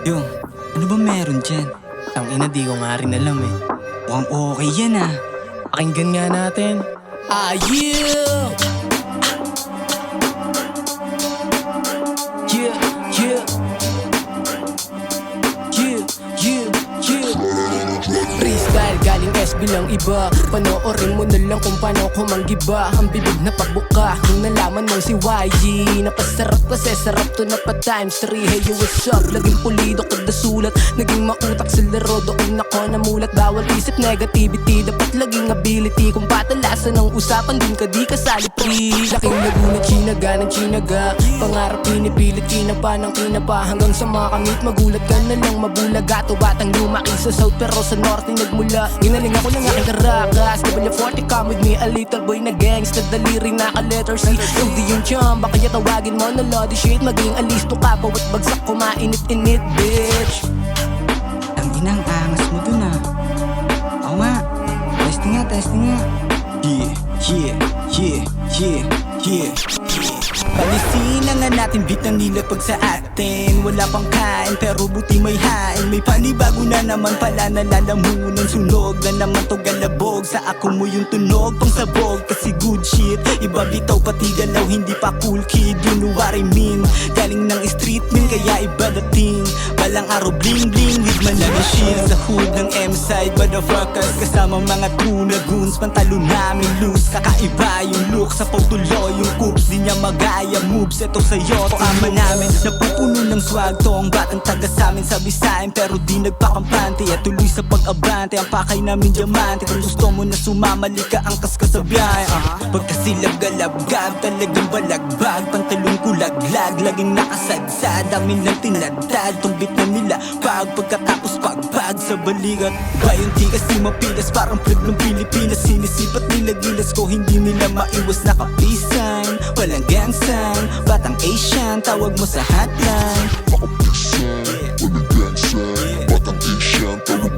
Yung, ano ba meron dyan? Tangina, di ko nga rin alam eh. Mukhang okay yan ah. Pakinggan nga natin. Yeah! Yeah, yeah. Yeah, yeah, yeah. Freestyle galing SB lang iba. Panoorin mo na lang kung paano ko manggiba. Ang bibig na pabuka nung nalaman mong si YG. Napasarap kasi sarap to na pa times 3. Hey yo, what's up? Laging pulido kada sulat. Naging mautak sa laro doon ako namulat. Bawal isip negativity, dapat laging ability. Kung patalasan ng usapan dun ka di kasali pre. Laking Laguna, Chinaga ng Chinaga. Pangarap pinipilit, kinapa ng kinapa. Hanggang sa makamit magulat ka na lang mabulaga. To batang lumaki sa south pero sa norte nagmula. Ginaling ako ng aking karakas. W40 come with me, a little boy na gangsta. Daliri naka letter C. Yung di yung chamba, kaya tawagin mo na lodi shit. Maging alisto ka, bawat bagsak ko mainit-init, bitch. Ang inang angas mo dun ah. Oo nga. Testing nga, testing nga. Yeah, yeah, yeah, yeah, yeah. Palisin na nga natin beat na nilapag sa atin. Wala pang kain pero buti may hain. May panibago na naman pala nalalamunan. Sunog na naman to galabog. Sa ako mo yung tunog pang sabog. Kasi good shit, iba bitaw pati galaw. Hindi pa cool kid, you know what I mean. Galing ng street min kaya iba dating. Balang araw bling bling with Manila shit. Sa hood ng M-side motherfuckers. Kasama mga crew na goons. Pantalo namin loose. Kakaiba yung look sa pagtuloy yung coops. Di niya magaya moves, eto sa'yo to ama namin. Napupuno ng swag to ang batang taga sa'min sa Bisayan. Pero di nagpakampante at tuloy sa pag-abante. Ang pakay namin diamante. Kung gusto mo na sumamali ka angkas ka sa biyahe. Pagkasilab galab-gab talagang balagbag. Pantalon ko laglag, laging nakasadsad. Amin lang tinadad, tumbit na nila pagkatapos pagbag sa balikat. Bayon di kasi mapilas, parang plug ng Pilipinas. Sinisipat nila gilas ko, hindi nila maiwas nakapisan. Walang gang sign, batang Asian, tawag mo sa hotline. Nakapisan, walang gang sign, batang Asian, tawag